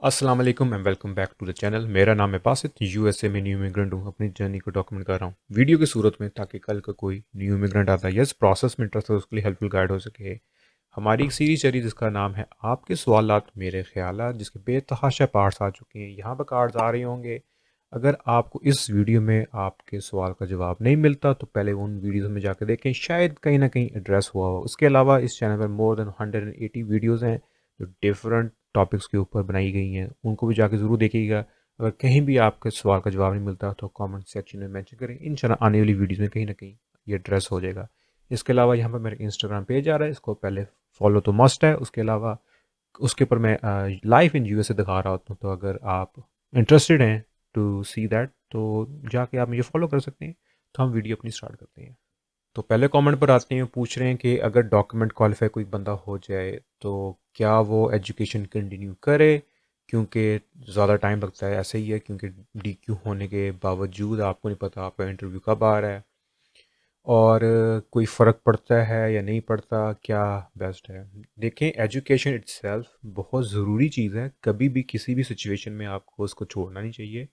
अस्सलाम वालेकुम and welcome back to the channel. मेरा नाम है बासित, यूएसए में न्यू इमिग्रेंट हूँ। अपनी जर्नी को डॉक्यूमेंट कर रहा हूँ वीडियो की सूरत में, ताकि कल का कोई न्यू इमिग्रेंट आता है या इस प्रोसेस में इंटरेस्ट है उसके लिए हेल्पफुल गाइड हो सके। हमारी एक सीरीज चली जिसका नाम है आपके सवालात मेरे ख्यालात, जिसके बेतहाशा पार्ट्स आ चुके हैं। यहाँ पर कार्ड्स आ रहे होंगे। अगर आपको इस वीडियो में आपके सवाल का जवाब नहीं मिलता तो पहले उन वीडियोज़ में जाकर देखें, शायद कहीं ना कहीं एड्रेस हुआ हो। उसके अलावा इस चैनल पर मोर देन 180 वीडियोज़ हैं जो डिफरेंट टॉपिक्स के ऊपर बनाई गई हैं, उनको भी जाके ज़रूर देखिएगा। अगर कहीं भी आपके सवाल का जवाब नहीं मिलता तो कमेंट सेक्शन में मेंशन करें, इंशाल्लाह आने वाली वीडियोस में कहीं ना कहीं ये एड्रेस हो जाएगा। इसके अलावा यहाँ पर मेरा इंस्टाग्राम पेज आ रहा है, इसको पहले फॉलो तो मस्ट है। उसके अलावा उसके ऊपर मैं लाइव इन यूएसए दिखा रहा होता हूँ, तो अगर आप इंटरेस्टेड हैं टू सी दैट तो जाके आप मुझे फॉलो कर सकते हैं। तो हम वीडियो अपनी स्टार्ट करते हैं। तो पहले कमेंट पर आते हैं, पूछ रहे हैं कि अगर डॉक्यूमेंट क्वालिफाई कोई बंदा हो जाए तो क्या वो एजुकेशन कंटिन्यू करे, क्योंकि ज़्यादा टाइम लगता है। ऐसे ही है, क्योंकि डीक्यू होने के बावजूद आपको नहीं पता आपका इंटरव्यू कब आ रहा है, और कोई फ़र्क पड़ता है या नहीं पड़ता, क्या बेस्ट है। देखें, एजुकेशन इट्सेल्फ बहुत ज़रूरी चीज़ है, कभी भी किसी भी सिचुएशन में आपको उसको छोड़ना नहीं चाहिए।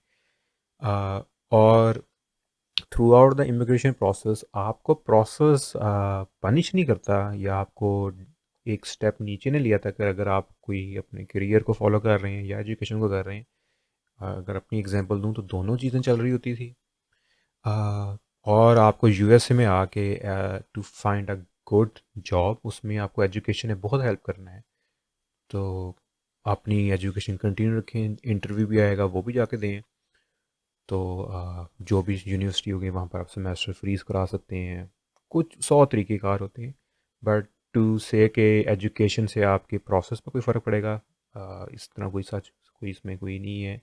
और through out the immigration process आपको प्रोसेस पनिश नहीं करता या आपको एक स्टेप नीचे नहीं लिया था कि अगर आप कोई अपने करियर को फॉलो कर रहे हैं या एजुकेशन को कर रहे हैं। अगर अपनी एग्जांपल दूं तो दोनों चीज़ें चल रही होती थी। अ, और आपको यूएसए में आके to find a good job, उसमें आपको एजुकेशन ने बहुत हेल्प करना है। तो अपनी एजुकेशन कंटिन्यू रखें, इंटरव्यू भी आएगा वो भी जाके दें। तो जो भी यूनिवर्सिटी होगी वहाँ पर आप सेमेस्टर फ्रीज करा सकते हैं। कुछ 100 तरीक़ेकार होते हैं, बट टू से के एजुकेशन से आपके प्रोसेस पर कोई फ़र्क पड़ेगा, इस तरह कोई सच कोई इसमें कोई नहीं है।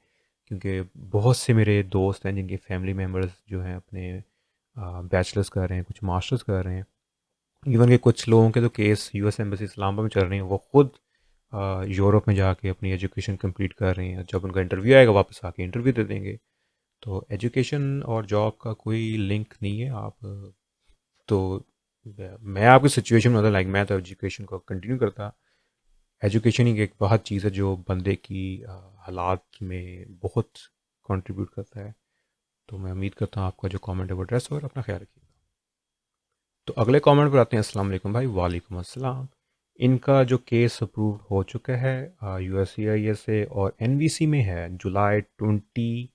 क्योंकि बहुत से मेरे दोस्त हैं जिनके फैमिली मेम्बर्स जो हैं अपने बैचलर्स कर रहे हैं, कुछ मास्टर्स कर रहे हैं। इवन के कुछ लोगों के तो केस यूएस एम्बेसी इस्लामाबाद में चल रहे हैं, वो खुद यूरोप में जाके अपनी एजुकेशन कंप्लीट कर रहे हैं। जब उनका इंटरव्यू आएगा वापस आके इंटरव्यू दे देंगे। तो एजुकेशन और जॉब का कोई लिंक नहीं है। आप तो मैं आपकी सिचुएशन में होता, लाइक मैं तो एजुकेशन को कंटिन्यू करता। एजुकेशन ही एक बहुत चीज़ है जो बंदे की हालात में बहुत कंट्रीब्यूट करता है। तो मैं उम्मीद करता हूँ आपका जो कमेंट है वो एड्रेस हो, और अपना ख्याल रखिएगा। तो अगले कमेंट पर आते हैं। अस्सलाम वालेकुम भाई। वालेकुम अस्सलाम। इनका जो केस अप्रूव हो चुका है यूएससीआईएस से और एनवीसी में है जुलाई 23।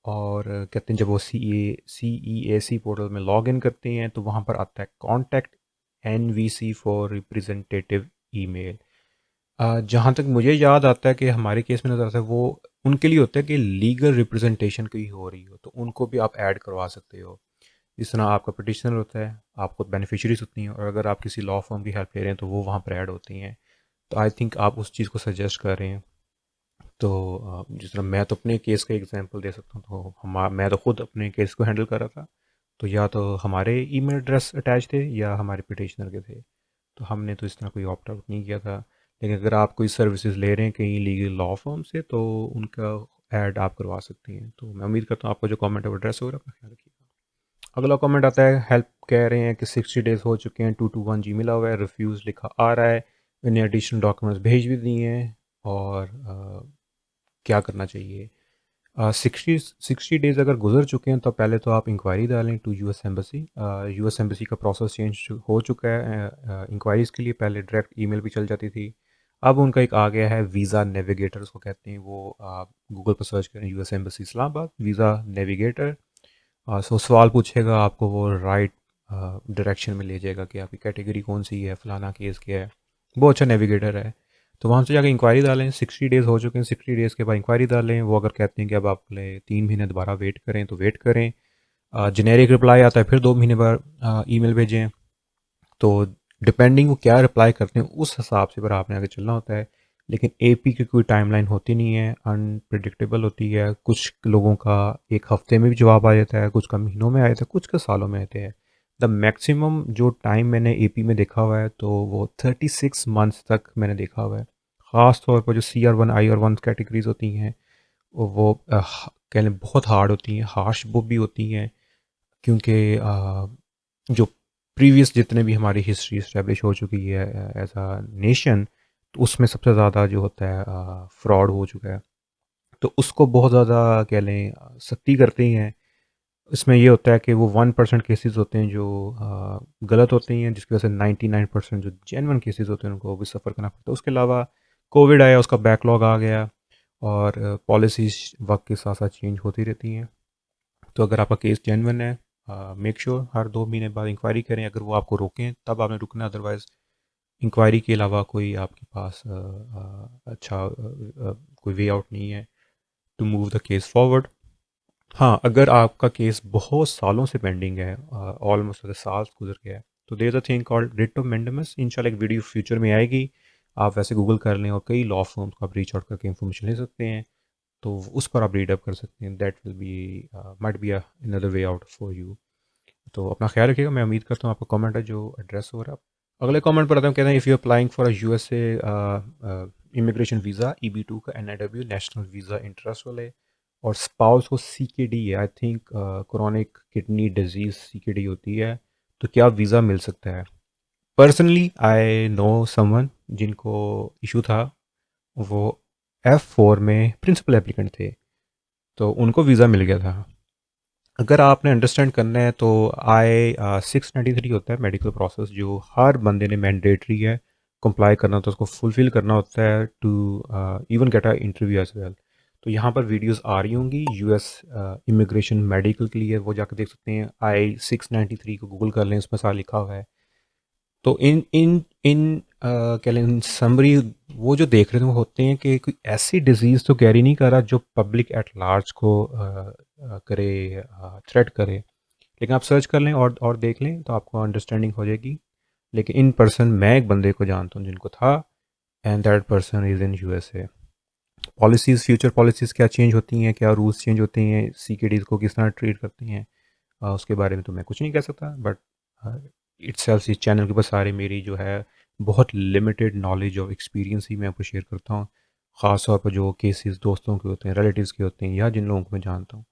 और कहते हैं जब वो सी ई ए सी पोर्टल में लॉग इन करते हैं तो वहाँ पर आता है contact NVC for representative email. जहाँ तक मुझे याद आता है कि हमारे केस में नज़र आता है वो उनके लिए होता है कि लीगल रिप्रेजेंटेशन की हो रही हो तो उनको भी आप ऐड करवा सकते हो। जिस तरह आपका पिटिशनर होता है, आपको बेनिफिशरीज होती हैं, और अगर आप किसी लॉ फर्म की हेल्प ले रहे हैं तो वो वहाँ पर ऐड होती हैं। तो आई थिंक आप उस चीज़ को सजेस्ट कर रहे हैं। तो जिस तरह मैं तो अपने केस का एग्जांपल दे सकता हूँ, तो मैं तो खुद अपने केस को हैंडल कर रहा था। तो या तो हमारे ईमेल एड्रेस अटैच थे या हमारे पिटिशनर के थे। तो हमने तो इस तरह कोई ऑप्ट आउट नहीं किया था। लेकिन अगर आप कोई सर्विसेज ले रहे हैं कहीं लीगल लॉ फर्म से तो उनका ऐड आप करवा सकते हैं। तो मैं उम्मीद करता हूँ आपका जो कमेंट है वो एड्रेस होगा। अपना ख्याल रखिएगा। अगला कमेंट आता है, हेल्प कह रहे हैं कि 60 डेज़ हो चुके हैं, 221 जी मिला हुआ है, रिफ्यूज़ लिखा आ रहा है, इन्हें एडिशनल डॉक्यूमेंट्स भेज भी दिए हैं, और क्या करना चाहिए। 60 डेज़ अगर गुजर चुके हैं तो पहले तो आप इंक्वायरी डालें to US embassy. US embassy का प्रोसेस चेंज हो चुका है। इंक्वायरीज़ के लिए पहले डायरेक्ट ईमेल भी चल जाती थी, अब उनका एक आ गया है वीज़ा नेविगेटर उसको कहते हैं। वो आप गूगल पर सर्च करें, US embassy Islamabad visa navigator. So सवाल पूछेगा आपको, वो राइट डायरेक्शन में ले जाएगा कि आपकी कैटेगरी कौन सी है, फलाना केस क्या है। बहुत अच्छा नेविगेटर है। तो वहाँ से जाकर इंक्वायरी डालें। 60 डेज़ हो चुके हैं, 60 डेज़ के बाद इंक्वायरी डालें। वो अगर कहते हैं कि अब आप 3 महीने दोबारा वेट करें तो वेट करें। जेनेरिक रिप्लाई आता है फिर 2 महीने बाद ईमेल भेजें। तो डिपेंडिंग वो क्या रिप्लाई करते हैं उस हिसाब से फिर आपने आगे चलना होता है। लेकिन एपी की कोई टाइमलाइन होती नहीं है, अनप्रिडिक्टेबल होती है। कुछ लोगों का एक हफ्ते में भी जवाब आ जाता है, कुछ का महीनों में आया था, कुछ का सालों में आते हैं। द मैक्सिमम जो टाइम मैंने एपी में देखा हुआ है तो वो 36 मंथ्स तक मैंने देखा हुआ है। ख़ास तौर पर जो CR1 IR1 कैटेगरीज होती हैं वो कह लें बहुत हार्ड होती हैं, हार्श वो भी होती हैं। क्योंकि जो प्रीवियस जितने भी हमारी हिस्ट्री इस्टेब्लिश हो चुकी है एज अ नेशन, तो उसमें सबसे ज़्यादा जो होता है फ्रॉड हो चुका है। तो उसको बहुत ज़्यादा कह लें सख्ती करते हैं। इसमें ये होता है कि वो 1% केसेस होते हैं जो गलत होते हैं, जिसकी वजह से 99% जो जेन्युइन केसेस होते हैं उनको भी सफ़र करना पड़ता है। उसके अलावा कोविड आया, उसका बैकलॉग आ गया, और पॉलिसीज़ वक्त के साथ साथ चेंज होती रहती हैं। तो अगर आपका केस जेन्युइन है, मेक श्योर हर 2 महीने बाद इंक्वायरी करें। अगर वो आपको रोकें तब आपने रुकना है, अदरवाइज़ इंक्वायरी के अलावा कोई आपके पास अच्छा कोई वे आउट नहीं है to move the case forward. हाँ, अगर आपका केस बहुत सालों से पेंडिंग है, ऑलमोस्ट अगर साल गुजर गया है, तो there is a thing called writ of mandamus. इंशाल्लाह एक वीडियो फ्यूचर में आएगी, आप वैसे गूगल कर लें और कई लॉ फर्म्स को आप रीच आउट करके इन्फॉर्मेशन ले सकते हैं। तो उस पर आप रीड अप कर सकते हैं। That will be might be another way out for you. तो अपना ख्याल रखिएगा। मैं उम्मीद करता हूँ आपका कमेंट है जो एड्रेस हो रहा है। अगले कमेंट पर आता हूँ, कहते हैं if you applying for a USA immigration visa EB2 का NIW नेशनल वीज़ा इंटरेस्ट वाले, और स्पाउस को CKD है, I think chronic kidney disease CKD होती है, तो क्या वीज़ा मिल सकता है? पर्सनली आई नो समवन जिनको इशू था। वो F4 में प्रिंसिपल एप्लीकेंट थे, तो उनको वीज़ा मिल गया था। अगर आपने अंडरस्टैंड करना है तो आई 693 होता है मेडिकल प्रोसेस, जो हर बंदे ने मैंडेटरी है कंप्लाई करना, तो उसको फुलफ़िल करना होता है to even get a interview as well. तो यहाँ पर वीडियोस आ रही होंगी US इमिग्रेशन मेडिकल के लिए, वो जाकर देख सकते हैं। I-693 को गूगल कर लें, उसमें सारा लिखा हुआ है। तो इन इन इन क्या लें समरी, वो जो देख रहे थे वो होते हैं कि कोई ऐसी डिजीज़ तो कैरी नहीं कर रहा जो पब्लिक एट लार्ज को करे, थ्रेट करे। लेकिन आप सर्च कर लें और देख लें तो आपको अंडरस्टैंडिंग हो जाएगी। लेकिन इन पर्सन मैं एक बंदे को जानता हूँ जिनको था, and that person is in USA। Policies, future policies क्या चेंज होती हैं, क्या रूल्स चेंज होते हैं, CKDs को किस तरह ट्रीट करती हैं, उसके बारे में तो मैं कुछ नहीं कह सकता। बट इट्सेल्फ इस चैनल के ऊपर सारे मेरी जो है बहुत लिमिटेड नॉलेज और एक्सपीरियंस ही मैं आपको शेयर करता हूँ। ख़ास तौर पर जो केसेस दोस्तों के होते हैं, रिलेटिव्स के होते हैं, या जिन लोगों को मैं जानता हूँ।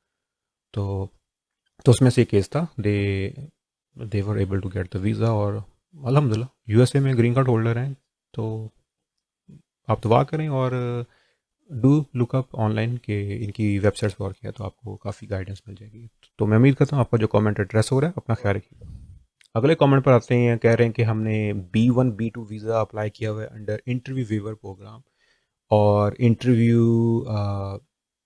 तो उसमें से एक केस था, they were able to get the visa, और अल्हम्दुलिल्लाह USA में ग्रीन कार्ड होल्डर हैं। तो आप दुआ करें, और डू लुक अप ऑनलाइन के इनकी वेबसाइट्स पर किया तो आपको काफ़ी गाइडेंस मिल जाएगी। तो मैं उम्मीद करता हूँ आपका जो कमेंट एड्रेस हो रहा है। अपना ख्याल रखिएगा। अगले कमेंट पर आते हैं, कह रहे हैं कि हमने B1 B2 वीज़ा अप्लाई किया हुआ है अंडर इंटरव्यू वेवर प्रोग्राम, और इंटरव्यू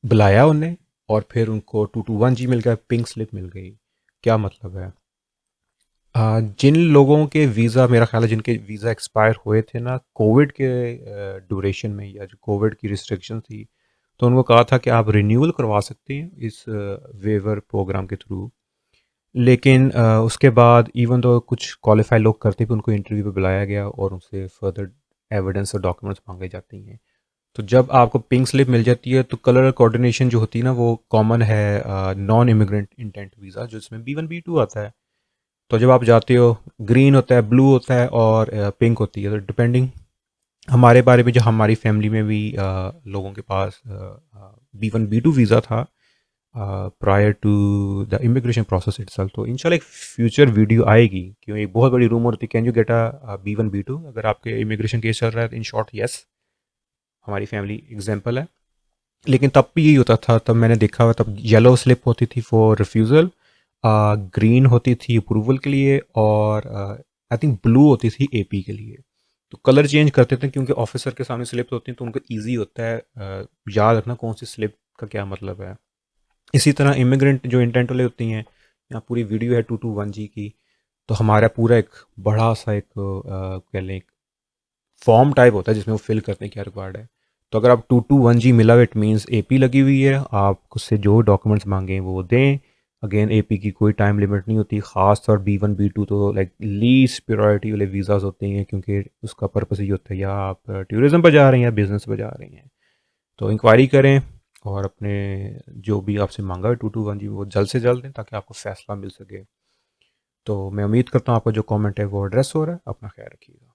बुलाया उन्हें, और फिर उनको 221G मिल गया, पिंक स्लिप मिल गई। क्या मतलब है? जिन लोगों के वीज़ा, मेरा ख्याल है जिनके वीज़ा एक्सपायर हुए थे ना कोविड के ड्यूरेशन में, या जो कोविड की रिस्ट्रिक्शन थी, तो उनको कहा था कि आप रिन्यूअल करवा सकते हैं इस वेवर प्रोग्राम के थ्रू। लेकिन उसके बाद इवन तो कुछ क्वालिफाई लोग करते भी, उनको इंटरव्यू पे बुलाया गया और उनसे फर्दर एविडेंस और डॉक्यूमेंट्स मांगे जाती हैं। तो जब आपको पिंक स्लिप मिल जाती है तो कलर कोऑर्डिनेशन जो होती है ना, वो कॉमन है नॉन इमिग्रेंट इंटेंट वीज़ा, जो इसमें B1 B2 आता है। तो जब आप जाते हो, ग्रीन होता है, ब्लू होता है, और पिंक होती है। तो डिपेंडिंग हमारे बारे में, जो हमारी फैमिली में भी लोगों के पास B1 B2 वीज़ा था prior to the immigration process itself. तो इंशाल्लाह एक फ्यूचर वीडियो आएगी, क्यों एक बहुत बड़ी रूमर होती है, can you get a B1 B2 अगर आपके इमिग्रेशन केस चल रहा है। इन शॉर्ट यस, हमारी फैमिली एग्जाम्पल है। लेकिन तब भी यही होता था, तब मैंने देखा हुआ, तब येलो स्लिप होती थी फॉर रिफ्यूज़ल, ग्रीन होती थी अप्रूवल के लिए, और आई थिंक ब्लू होती थी AP के लिए। तो कलर चेंज करते थे क्योंकि ऑफिसर के सामने स्लिप होती हैं, तो उनको ईजी होता है याद रखना कौन सी स्लिप का क्या मतलब है। इसी तरह इमिग्रेंट जो इंटेंट वाले होती हैं, यहाँ पूरी वीडियो है 221G की। तो हमारा पूरा एक बड़ा सा एक कह लें फॉर्म टाइप होता है जिसमें वो फिल करते हैं क्या रिक्वायर्ड है। तो अगर आप 221G मिला हुआ, इट मीन्स AP लगी हुई है, आप उससे जो डॉक्यूमेंट्स मांगें वो दें। अगेन AP की कोई टाइम लिमिट नहीं होती। ख़ास तौर B1 B2 तो लाइक लीस्ट प्रायोरिटी वाले वीज़ाज होते हैं, क्योंकि उसका पर्पस ये होता है या आप टूरिज़्म पर जा रहे हैं या बिज़नेस पर जा रहे हैं। तो इंक्वायरी करें, और अपने जो भी आपसे मांगा है 221G वो जल्द से जल्द दें, ताकि आपको फ़ैसला मिल सके। तो मैं उम्मीद करता हूँ आपका जो कमेंट है वो एड्रेस हो रहा है। अपना ख्याल रखिएगा।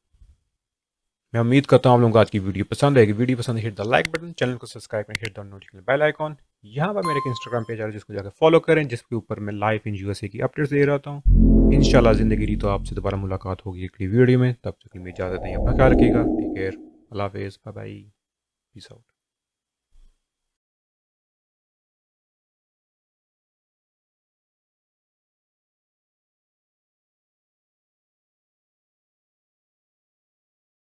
मैं उम्मीद करता हूँ आप लोगों को आज की वीडियो पसंद आएगी। वीडियो पसंद hit the like button, channel को सब्सक्राइब करें, hit the notification bell icon. यहाँ पर मेरे एक इंस्टाग्राम पेज आ रहा है जिसको जाकर फॉलो करें, जिसके ऊपर मैं लाइव इन USA की अपडेट्स दे रहा हूँ। इंशाल्लाह ज़िंदगी रही तो आपसे दोबारा मुलाकात होगी अगली वीडियो में। तब तक के लिए इजाज़त दें। अपना ख्याल रखिएगा। Take care. अल्लाह हाफिज़, बाय बाय, पीस आउट।